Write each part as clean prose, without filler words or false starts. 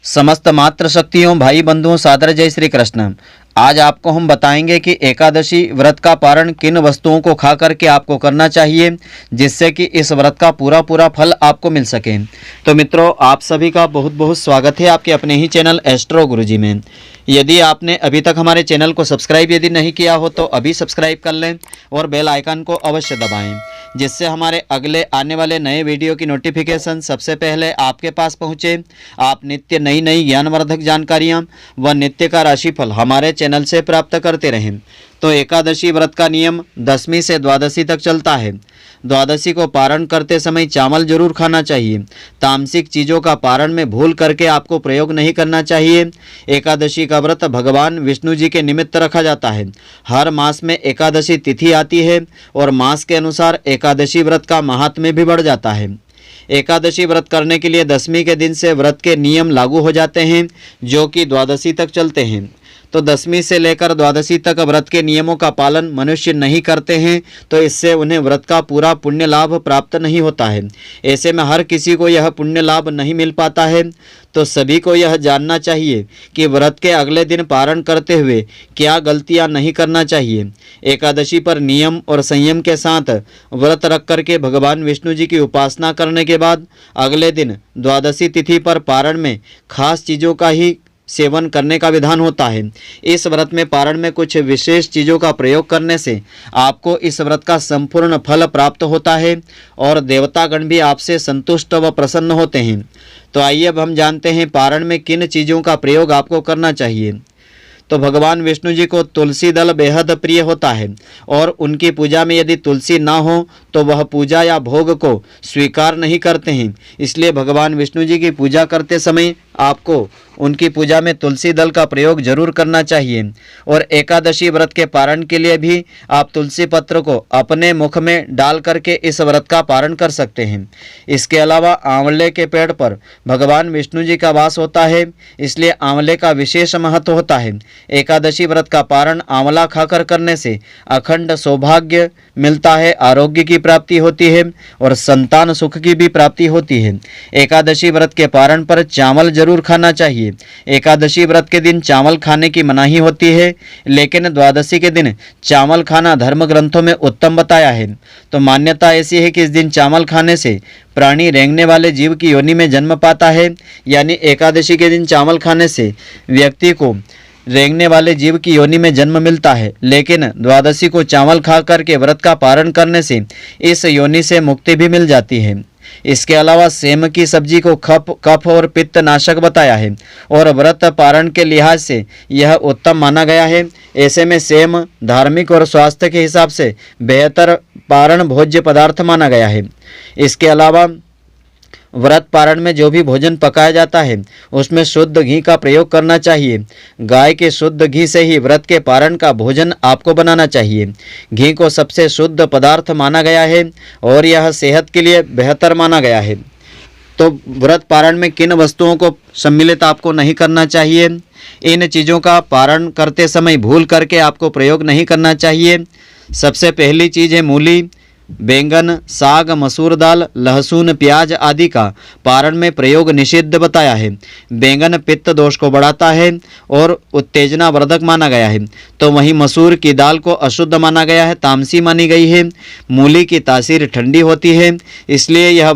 समस्त मातृ शक्तियों भाई बंधुओं सादर जय श्री कृष्ण। आज आपको हम बताएंगे कि एकादशी व्रत का पारण किन वस्तुओं को खा करके आपको करना चाहिए जिससे कि इस व्रत का पूरा फल आपको मिल सके। तो मित्रों, आप सभी का बहुत बहुत स्वागत है आपके अपने ही चैनल एस्ट्रो गुरुजी में। यदि आपने अभी तक हमारे चैनल को सब्सक्राइब यदि नहीं किया हो तो अभी सब्सक्राइब कर लें और बेल आइकन को अवश्य दबाएं, जिससे हमारे अगले आने वाले नए वीडियो की नोटिफिकेशन सबसे पहले आपके पास पहुंचे। आप नित्य नई ज्ञानवर्धक जानकारियां व नित्य का राशिफल हमारे चैनल से प्राप्त करते रहें। तो एकादशी व्रत का नियम 10वीं से द्वादशी तक चलता है। द्वादशी को पारण करते समय चावल जरूर खाना चाहिए। तामसिक चीज़ों का पारण में भूल करके आपको प्रयोग नहीं करना चाहिए। एकादशी का व्रत भगवान विष्णु जी के निमित्त रखा जाता है। हर मास में एकादशी तिथि आती है और मास के अनुसार एकादशी व्रत का महात्म्य भी बढ़ जाता है। एकादशी व्रत करने के लिए 10वीं के दिन से व्रत के नियम लागू हो जाते हैं जो कि द्वादशी तक चलते हैं। तो 10वीं से लेकर द्वादशी तक व्रत के नियमों का पालन मनुष्य नहीं करते हैं तो इससे उन्हें व्रत का पूरा पुण्य लाभ प्राप्त नहीं होता है। ऐसे में हर किसी को यह पुण्य लाभ नहीं मिल पाता है। तो सभी को यह जानना चाहिए कि व्रत के अगले दिन पारण करते हुए क्या गलतियां नहीं करना चाहिए। एकादशी पर नियम और संयम के साथ व्रत रख करके भगवान विष्णु जी की उपासना करने के बाद अगले दिन द्वादशी तिथि पर पारण में खास चीज़ों का ही सेवन करने का विधान होता है। इस व्रत में पारण में कुछ विशेष चीज़ों का प्रयोग करने से आपको इस व्रत का संपूर्ण फल प्राप्त होता है और देवतागण भी आपसे संतुष्ट व प्रसन्न होते हैं। तो आइए अब हम जानते हैं पारण में किन चीज़ों का प्रयोग आपको करना चाहिए। तो भगवान विष्णु जी को तुलसी दल बेहद प्रिय होता है और उनकी पूजा में यदि तुलसी ना हो तो वह पूजा या भोग को स्वीकार नहीं करते हैं। इसलिए भगवान विष्णु जी की पूजा करते समय आपको उनकी पूजा में तुलसी दल का प्रयोग जरूर करना चाहिए। और एकादशी व्रत के पारण के लिए भी आप तुलसी पत्र को अपने मुख में डाल करके इस व्रत का पारण कर सकते हैं। इसके अलावा आंवले के पेड़ पर भगवान विष्णु जी का वास होता है, इसलिए आंवले का विशेष महत्व होता है। एकादशी व्रत का पारण आंवला खाकर करने से अखंड सौभाग्य मिलता है, आरोग्य की प्राप्ति होती है और संतान सुख की भी प्राप्ति होती है। एकादशी व्रत के पारण पर चावल जरूर खाना चाहिए। एकादशी व्रत के दिन चावल खाने की मनाही होती है, लेकिन द्वादशी के दिन चावल खाना धर्म ग्रंथों में उत्तम बताया है। तो मान्यता ऐसी है कि इस दिन चावल खाने से प्राणी रेंगने वाले जीव की योनि में जन्म पाता है। यानी एकादशी के दिन चावल खाने से व्यक्ति को रेंगने वाले जीव की योनि में जन्म मिलता है, लेकिन द्वादशी को चावल खा करके व्रत का पारण करने से इस योनि से मुक्ति भी मिल जाती है। इसके अलावा सेम की सब्जी को कफ और पित्त नाशक बताया है और व्रत पारण के लिहाज से यह उत्तम माना गया है। ऐसे में सेम धार्मिक और स्वास्थ्य के हिसाब से बेहतर पारण भोज्य पदार्थ माना गया है। इसके अलावा व्रत पारण में जो भी भोजन पकाया जाता है उसमें शुद्ध घी का प्रयोग करना चाहिए। गाय के शुद्ध घी से ही व्रत के पारण का भोजन आपको बनाना चाहिए। घी को सबसे शुद्ध पदार्थ माना गया है और यह सेहत के लिए बेहतर माना गया है। तो व्रत पारण में किन वस्तुओं को सम्मिलित आपको नहीं करना चाहिए, इन चीज़ों का पारण करते समय भूल करके आपको प्रयोग नहीं करना चाहिए। सबसे पहली चीज़ है मूली, बैंगन, साग, मसूर दाल, लहसुन, प्याज आदि का पारण में प्रयोग निषिद्ध बताया है। बैंगन पित्त दोष को बढ़ाता है और उत्तेजना वर्धक माना गया है। तो वहीं मसूर की दाल को अशुद्ध माना गया है, तामसी मानी गई है। मूली की तासीर ठंडी होती है, इसलिए यह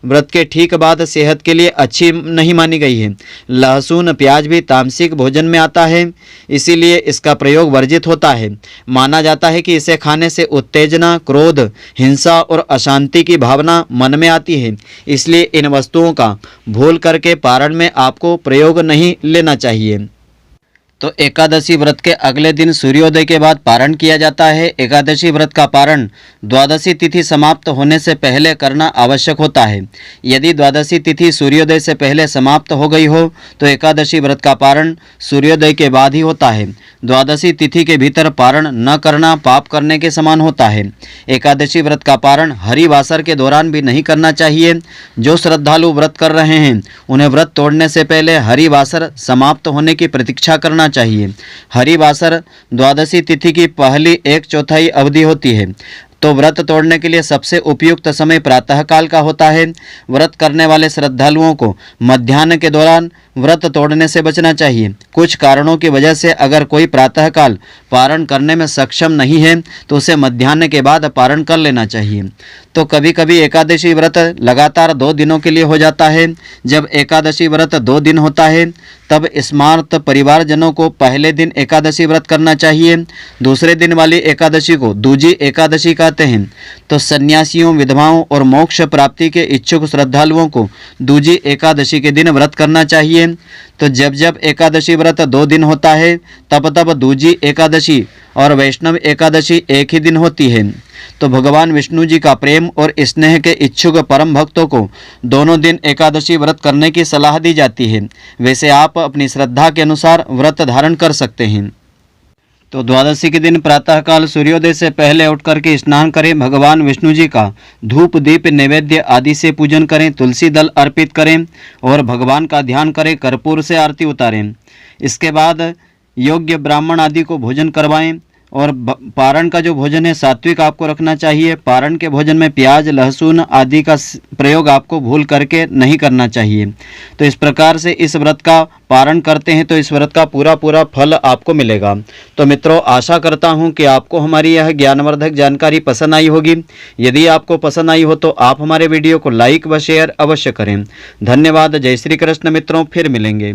व्रत के ठीक बाद सेहत के लिए अच्छी नहीं मानी गई है। लहसुन प्याज भी तामसिक भोजन में आता है, इसीलिए इसका प्रयोग वर्जित होता है। माना जाता है कि इसे खाने से उत्तेजना, क्रोध, हिंसा और अशांति की भावना मन में आती है, इसलिए इन वस्तुओं का भूल करके पारण में आपको प्रयोग नहीं लेना चाहिए। तो एकादशी व्रत के अगले दिन सूर्योदय के बाद पारण किया जाता है। एकादशी व्रत का पारण द्वादशी तिथि समाप्त होने से पहले करना आवश्यक होता है। यदि द्वादशी तिथि सूर्योदय से पहले समाप्त हो गई हो तो एकादशी व्रत का पारण सूर्योदय के बाद ही होता है। द्वादशी तिथि के भीतर पारण न करना पाप करने के समान होता है। एकादशी व्रत का पारण हरिवासर के दौरान भी नहीं करना चाहिए। जो श्रद्धालु व्रत कर रहे हैं उन्हें व्रत तोड़ने से पहले हरिवासर समाप्त होने की प्रतीक्षा करना चाहिए। हरिवासर द्वादशी तिथि की पहली 1/4 अवधि होती है। तो व्रत तोड़ने के लिए सबसे उपयुक्त समय प्रातःकाल का होता है। व्रत करने वाले श्रद्धालुओं को मध्याह्न के दौरान व्रत तोड़ने से बचना चाहिए। कुछ कारणों की वजह से अगर कोई प्रातःकाल पारण करने में सक्षम नहीं है तो उसे मध्याह्न के बाद पारण कर लेना चाहिए। तो कभी कभी एकादशी व्रत लगातार 2 दिनों के लिए हो जाता है। जब एकादशी व्रत 2 दिन होता है तब स्मार्त परिवारजनों को पहले दिन एकादशी व्रत करना चाहिए। दूसरे दिन वाली एकादशी को दूजी एकादशी कहते हैं। तो सन्यासियों, विधवाओं और मोक्ष प्राप्ति के इच्छुक श्रद्धालुओं को दूजी एकादशी के दिन व्रत करना चाहिए। तो जब जब एकादशी व्रत 2 दिन होता है तब तब दूजी एकादशी और वैष्णव एकादशी एक ही दिन होती है। तो भगवान विष्णु जी का प्रेम और स्नेह के इच्छुक परम भक्तों को दोनों दिन एकादशी व्रत करने की सलाह दी जाती है। वैसे आप अपनी श्रद्धा के अनुसार व्रत धारण कर सकते हैं। तो द्वादशी के दिन प्रातःकाल सूर्योदय से पहले उठ करके स्नान करें, भगवान विष्णु जी का धूप दीप नैवेद्य आदि से पूजन करें, तुलसी दल अर्पित करें और भगवान का ध्यान करें, कर्पूर से आरती उतारें। इसके बाद योग्य ब्राह्मण आदि को भोजन करवाएं और पारण का जो भोजन है सात्विक आपको रखना चाहिए। पारण के भोजन में प्याज, लहसुन आदि का प्रयोग आपको भूल करके नहीं करना चाहिए। तो इस प्रकार से इस व्रत का पारण करते हैं तो इस व्रत का पूरा पूरा फल आपको मिलेगा। तो मित्रों, आशा करता हूं कि आपको हमारी यह ज्ञानवर्धक जानकारी पसंद आई होगी। यदि आपको पसंद आई हो तो आप हमारे वीडियो को लाइक व शेयर अवश्य करें। धन्यवाद। जय श्री कृष्ण मित्रों, फिर मिलेंगे।